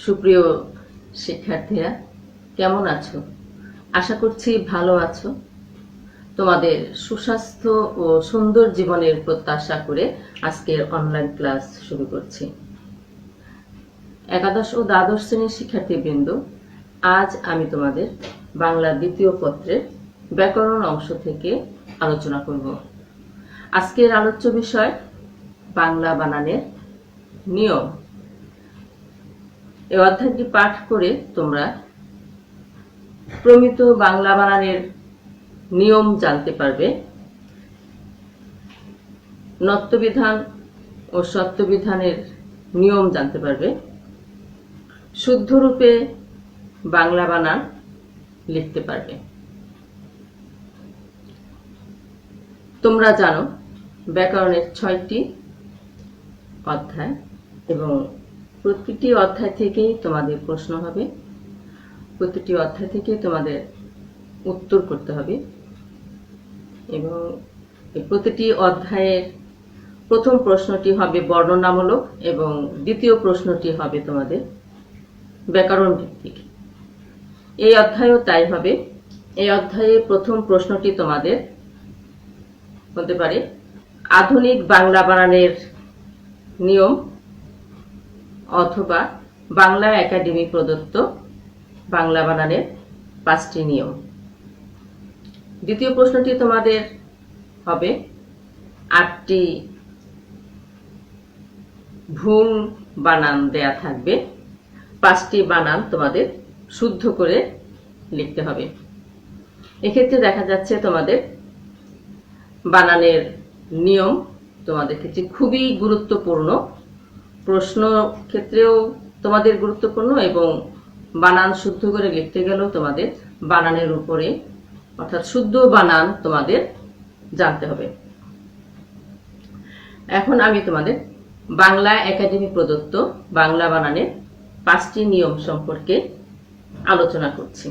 সুপ্রিয় শিক্ষার্থীরা, কেমন আছো? আশা করছি ভালো আছো। তোমাদের সুস্বাস্থ্য ও সুন্দর জীবনের প্রত্যাশা করে আজকের অনলাইন ক্লাস শুরু করছি। একাদশ ও দ্বাদশ শ্রেণীর শিক্ষার্থীবৃন্দ, আজ আমি তোমাদের বাংলা দ্বিতীয় পত্রের ব্যাকরণ অংশ থেকে আলোচনা করব। আজকের আলোচ্য বিষয় বাংলা বানানের নিয়ম। এই অধ্যায়টি পাঠ করে তোমরা প্রমিত বাংলা বানানের নিয়ম জানতে পারবে, নত্যবিধান ও সত্যবিধানের নিয়ম জানতে পারবে, শুদ্ধ রূপে বাংলা বানান লিখতে পারবে। তোমরা জানো ব্যাকরণের 6টি অধ্যায় এবং প্রতিটি অধ্যায় থেকেই তোমাদের প্রশ্ন হবে, প্রতিটি অধ্যায় থেকে তোমাদের উত্তর করতে হবে এবং প্রতিটি অধ্যায়ের প্রথম প্রশ্নটি হবে বর্ণনামূলক এবং দ্বিতীয় প্রশ্নটি হবে তোমাদের ব্যাকরণ ভিত্তিক। এই অধ্যায়ও তাই হবে। এই অধ্যায়ে প্রথম প্রশ্নটি তোমাদের হতে পারে আধুনিক বাংলা বানানের নিয়ম অথবা বাংলা একাডেমি প্রদত্ত বাংলা বানানের 5টি নিয়ম। দ্বিতীয় প্রশ্নটি তোমাদের হবে 8টি ভুল বানান দেয়া থাকবে, 5টি বানান তোমাদের শুদ্ধ করে লিখতে হবে। এক্ষেত্রে দেখা যাচ্ছে তোমাদের বানানের নিয়ম তোমাদের ক্ষেত্রে খুবই গুরুত্বপূর্ণ, প্রশ্ন ক্ষেত্রেও তোমাদের গুরুত্বপূর্ণ এবং বানান শুদ্ধ করে লিখতে গেলেও তোমাদের বানানের উপরে অর্থাৎ শুদ্ধ বানান তোমাদের জানতে হবে। এখন আমি তোমাদের বাংলা একাডেমি প্রদত্ত বাংলা বানানের 5টি নিয়ম সম্পর্কে আলোচনা করছি।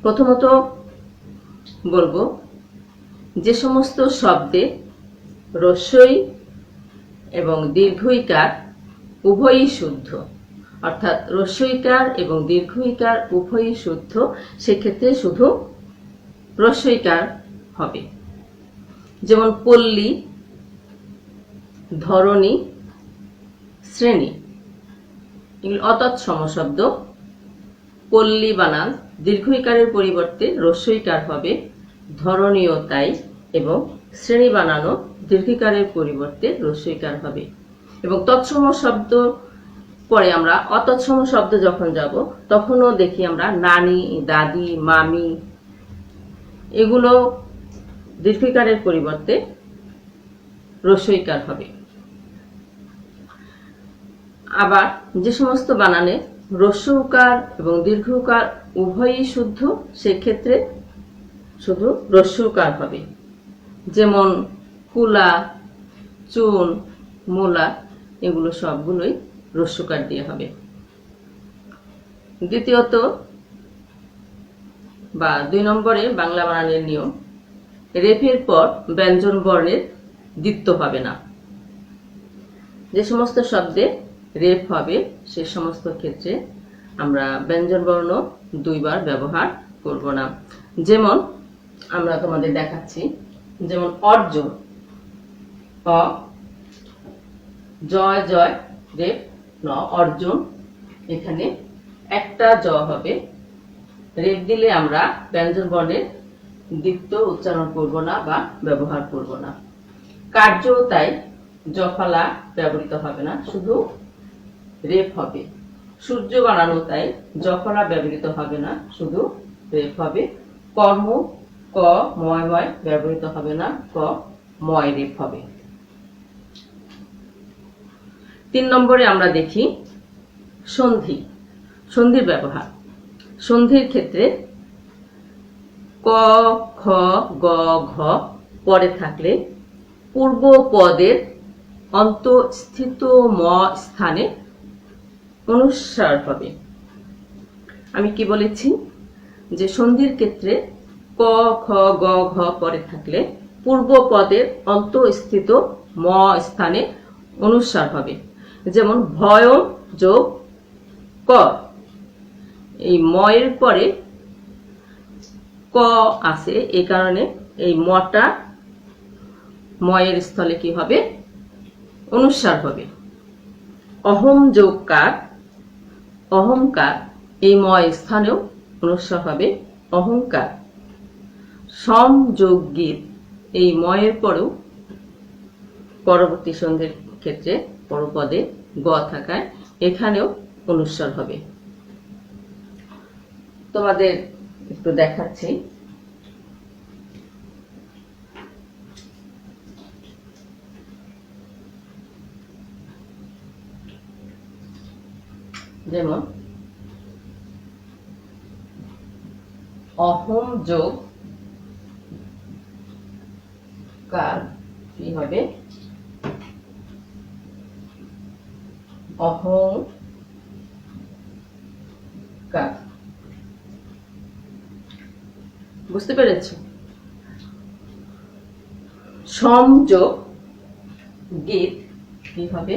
প্রথমত বলবো, যে সমস্ত শব্দে রস্বই এবং দীর্ঘইকার উভয়ই শুদ্ধ, অর্থাৎ রস্বইকার এবং দীর্ঘইকার উভয়ই শুদ্ধ, সেক্ষেত্রে শুধু রস্বইকার হবে। যেমন পল্লী, ধরণী, শ্রেণী এগুলি অতৎসম শব্দ। পল্লী বানান দীর্ঘইকারের পরিবর্তে রস্বইকার হবে, ধরণীও তাই, এবং শ্রেণী বানানো দীর্ঘইকারের পরিবর্তে রস্বইকার হবে। এবং তৎসম শব্দ পরে আমরা অতৎসম শব্দ যখন যাব তখনও দেখি আমরা নানি, দাদি, মামি এগুলো দীর্ঘইকারের পরিবর্তে রস্বইকার হবে। আবার যে সমস্ত বানানে হ্রস্ব উকার এবং দীর্ঘ উকার উভয়ই শুদ্ধ, সেক্ষেত্রে শুধু হ্রস্ব উকার হবে। যেমন কুলা, চুন, মূলা এগুলো সবগুলোই হ্রস্বকার দিয়ে হবে। দ্বিতীয়ত বা 2 নম্বরে বাংলা বানানের নিয়ম, রেফের পর ব্যঞ্জন বর্ণের দ্বিত্ব হবে না। যে সমস্ত শব্দে রেফ হবে সে সমস্ত ক্ষেত্রে আমরা ব্যঞ্জন বর্ণ 2 বার ব্যবহার করব না। যেমন আমরা তোমাদের দেখাচ্ছি, যেমন অর্জন, অ, জয় জয় রেফ ন, অর্জুন, এখানে একটা জ হবে। রেফ দিলে আমরা ব্যঞ্জন বর্ণের দ্বিত্ব উচ্চারণ করব না বা ব্যবহার করব না। কার্য তাই, জফলা ব্যবহৃত হবে না, শুধু রেফ হবে। সূর্য বানানো তাই, জফলা ব্যবহৃত হবে না, শুধু রেফ হবে। কর্ম, ক ময় ময় ব্যবহৃত হবে না, ক ময় রেফ হবে। 3 নম্বরে আমরা দেখি সন্ধি, সন্ধির ব্যবহার। সন্ধির ক্ষেত্রে ক, খ, গ, ঘ পরে থাকলে পূর্ব পদের অন্তঃস্থিত ম স্থানে অনুস্বার হবে। আমি কি বলেছি যে সন্ধির ক্ষেত্রে ক, খ, গ, ঘ পরে থাকলে পূর্ব পদের অন্তঃস্থিত ম স্থানে অনুস্বার হবে। যেমন ভয়ম যোগ ক, এই ময়ের পরে ক আছে, এই কারণে এই মটা ময়ের স্থলে কি হবে? অনুস্বার হবে। অহম যোগ কার, অহংকার, এই ময় স্থানেও অনুস্বার হবে অহংকার। সম যোগ গীত, এই ময়ের পরেও পরবর্তী সন্ধির ক্ষেত্রে পরপদে গ থাকায় এখানেও অনুস্বার হবে। তোমাদের একটু দেখাচ্ছি। যেমন অহম যোগ কার কি হবে? অহংকার। বুঝতে পেরেছ? সম যোগ গীত কি হবে?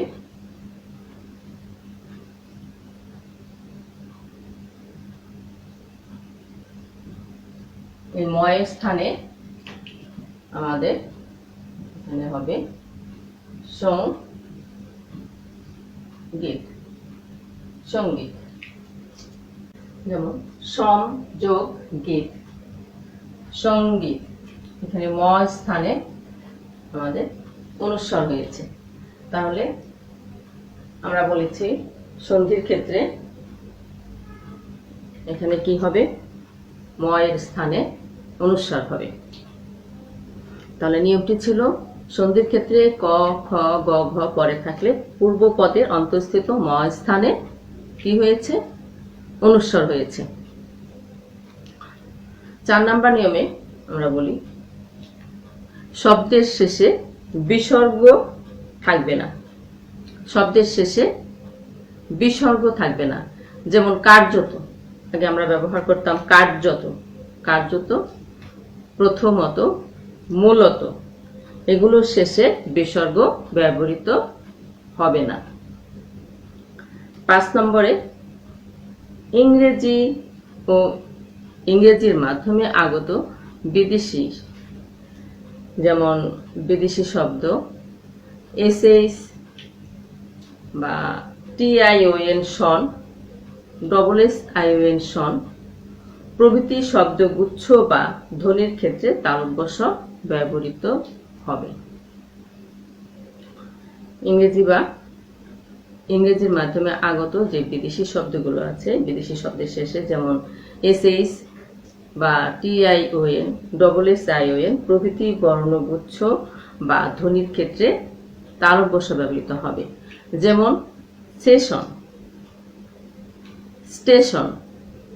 এই ময়ের স্থানে আমাদের এখানে হবে সঙ্গীত, সঙ্গীত। যেমন সম যোগ গীত, সঙ্গীত, এখানে ম স্থানে আমাদের অনুস্বার হয়েছে। তাহলে আমরা বলেছি সন্ধির ক্ষেত্রে এখানে কি হবে? ময়ের স্থানে অনুস্বার হবে। তাহলে নিয়মটি ছিল সন্ধির ক্ষেত্রে ক, খ, গ, ঘ পরে থাকলে পূর্ব পদের অন্তঃস্থিত ম স্থানে কি হয়েছে? অনুস্বার হয়েছে। 4 নম্বর নিয়মে আমরা বলি শব্দের শেষে বিসর্গ থাকবে না। শব্দের শেষে বিসর্গ থাকবে না। যেমন কার্যত, আগে আমরা ব্যবহার করতাম কার্যত, কার্যত, প্রথমত, মূলত, এগুলোর শেষে বিসর্গ ব্যবহৃত হবে না। 5 নম্বরে ইংরেজি ও ইংরেজির মাধ্যমে আগত বিদেশি, যেমন বিদেশি শব্দ এসএইচ বা T I O N tion, double S ION শন প্রভৃতি শব্দগুচ্ছ বা ধ্বনির ক্ষেত্রে তালব্য শ ব্যবহৃত হবে। ইংরেজি বা ইংরেজির মাধ্যমে আগত যে বিদেশি শব্দগুলো আছে, বিদেশি শব্দের শেষে যেমন এসএইচ বা টিআইওএন, ডবল এস আইওএন প্রভৃতি বর্ণগুচ্ছ বা ধ্বনির ক্ষেত্রে তালব্য শ ব্যবহৃত হবে। যেমন সেশন, স্টেশন,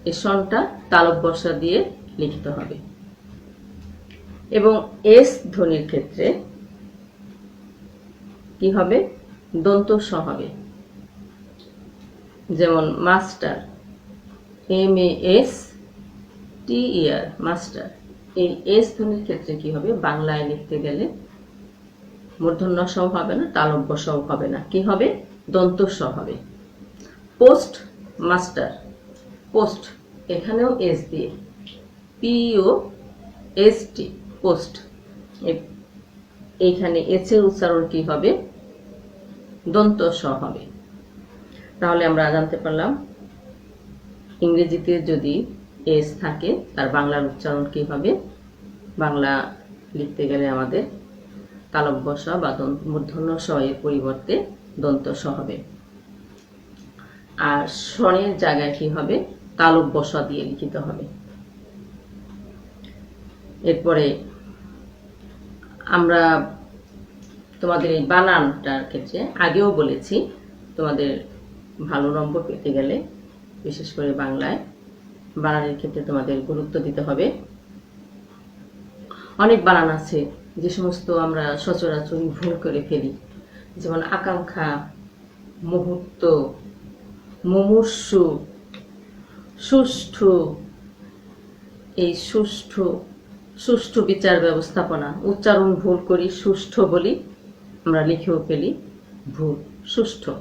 এই শনটা তালব্য শ দিয়ে লিখিত হবে। এবং এস ধ্বনির ক্ষেত্রে কি হবে? দন্ত স হবে। যেমন মাস্টার, MAS TER, মাস্টার, এই এস ধ্বনির ক্ষেত্রে কি হবে? বাংলায় লিখতে গেলে মূর্ধন্য স হবে না, তালব্য স হবে না, কি হবে? দন্ত স হবে। পোস্ট মাস্টার, পোস্ট, এখানেও এস দিয়ে, POST, পোস্ট, এইখানে এস এর উচ্চারণ কি হবে? দন্ত স হবে। তাহলে আমরা জানতে পারলাম ইংরেজিতে যদি এস থাকে তার বাংলার উচ্চারণ কি হবে? বাংলা লিখতে গেলে আমাদের তালব্য স বা মূর্ধন্য স এর পরিবর্তে দন্ত স হবে। আর শনের জায়গায় কি হবে? তালব্য স দিয়ে লিখিত হবে। এরপরে আমরা তোমাদের এই বানানটার ক্ষেত্রে আগেও বলেছি, তোমাদের ভালো নম্বর পেতে গেলে বিশেষ করে বাংলায় বানানের ক্ষেত্রে তোমাদের গুরুত্ব দিতে হবে। অনেক বানান আছে যে সমস্ত আমরা সচরাচর ভুল করে ফেলি, যেমন আকাঙ্ক্ষা, মুহূর্ত, মুমূর্ষু, সুষ্ঠু, এই সুষ্ঠু বিচার ব্যবস্থাপনা, উচ্চারণ ভুল করি, সুষ্ঠু বলি, আমরা লিখেও ফেলি ভুল, সুষ্ঠু।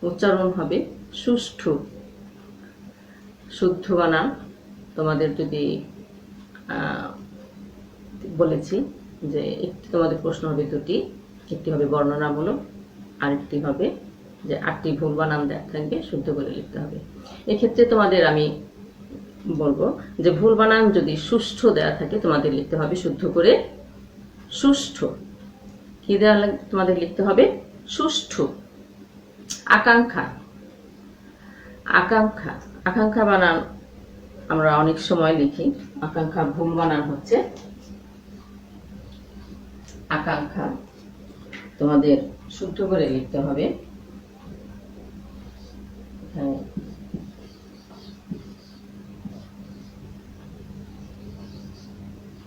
উচ্চারণ হবে সুষ্ঠু। শুদ্ধ বানান তোমাদের যদি বলেছি যে একটি তোমাদের প্রশ্ন হবে দুটি, একটি হবে বর্ণনামূলক, আরেকটি হবে যে 8টি ভুল বানান দেওয়া থাকবে, শুদ্ধ করে লিখতে হবে। এক্ষেত্রে তোমাদের আমি বলবো যে ভুল বানান যদি সুষ্ঠু দেওয়া থাকে তোমাদের লিখতে হবে শুদ্ধ করে সুষ্ঠু। কি দেওয়া তোমাদের লিখতে হবে? সুষ্ঠু। আকাঙ্ক্ষা, আকাঙ্ক্ষা, আকাঙ্ক্ষা বানান আমরা অনেক সময় লিখি, আকাঙ্ক্ষা ভুল বানান হচ্ছে আকাঙ্ক্ষা, তোমাদের শুদ্ধ করে লিখতে হবে।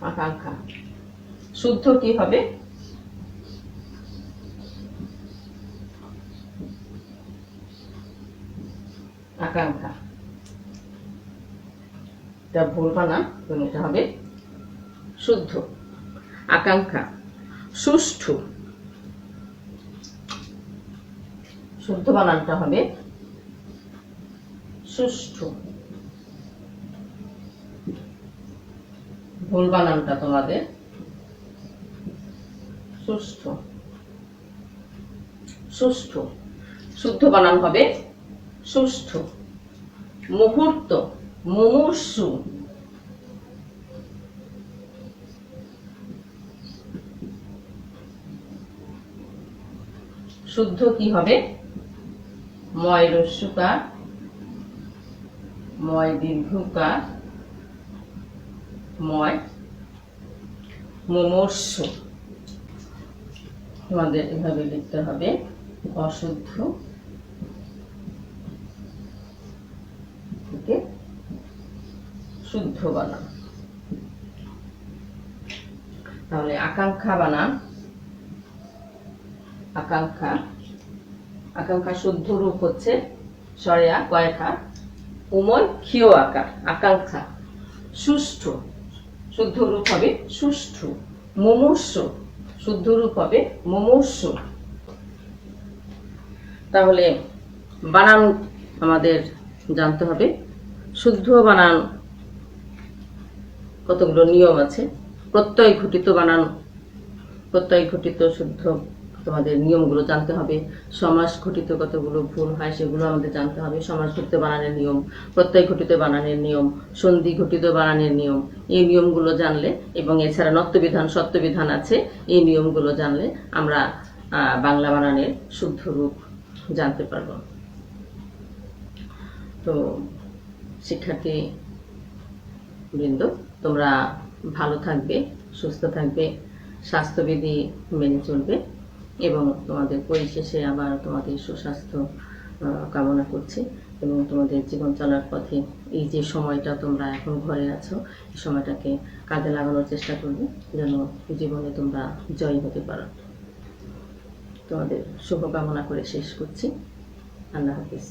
আকাঙ্ক্ষা শুদ্ধ কি হবে? আকাঙ্ক্ষা। এটা ভুল বানান, এটা হবে শুদ্ধ। আকাঙ্ক্ষা। সুষ্ঠু, শুদ্ধ বানানটা হবে সুষ্ঠু। ভুল বানানটা তোমাদের সুষ্ঠু। সুষ্ঠু, শুদ্ধ বানান হবে সুষ্ঠু। মুহূর্ত, মুমূর্ষু, শুদ্ধ কি হবে? ময় রস্যুকার, ময় দীর্ঘকার, ময় মুমূর্ষু। তোমাদের এভাবে লিখতে হবে। অশুদ্ধ থেকে শুদ্ধ বানান। তাহলে আকাঙ্ক্ষা বানান, আকাঙ্ক্ষা, আকাঙ্ক্ষা শুদ্ধ রূপ হচ্ছে সরেয়া কয়েকার উময় ক্ষীয় আকার আকাঙ্ক্ষা। সুষ্ঠু, শুদ্ধ রূপ হবে সুষ্ঠু। মুমূর্ষু, শুদ্ধ রূপ হবে মুমূর্ষু। তাহলে বানান আমাদের জানতে হবে। শুদ্ধ বানান কতগুলো নিয়ম আছে। প্রত্যয় ঘটিত বানান, প্রত্যয় ঘটিত শুদ্ধ তোমাদের নিয়মগুলো জানতে হবে। সমাস ঘটিত কতগুলো ভুল হয় সেগুলো আমাদের জানতে হবে। সমাস ঘটিত বানানের নিয়ম, প্রত্যয় ঘটিত বানানের নিয়ম, সন্ধি ঘটিত বানানের নিয়ম, এই নিয়মগুলো জানলে এবং এছাড়া নত্যবিধান সত্যবিধান আছে, এই নিয়মগুলো জানলে আমরা বাংলা বানানের শুদ্ধ রূপ জানতে পারব। তো শিক্ষার্থী বৃন্দ, তোমরা ভালো থাকবে, সুস্থ থাকবে, স্বাস্থ্যবিধি মেনে চলবে এবং তোমাদের পরিশেষে আবার তোমাদের সুস্বাস্থ্য কামনা করছি এবং তোমাদের জীবন চলার পথে এই যে সময়টা তোমরা এখন ঘরে আছো, এই সময়টাকে কাজে লাগানোর চেষ্টা করবে যেন জীবনে তোমরা জয়ী হতে পারো। তোমাদের শুভকামনা করে শেষ করছি। আল্লাহ হাফিজ।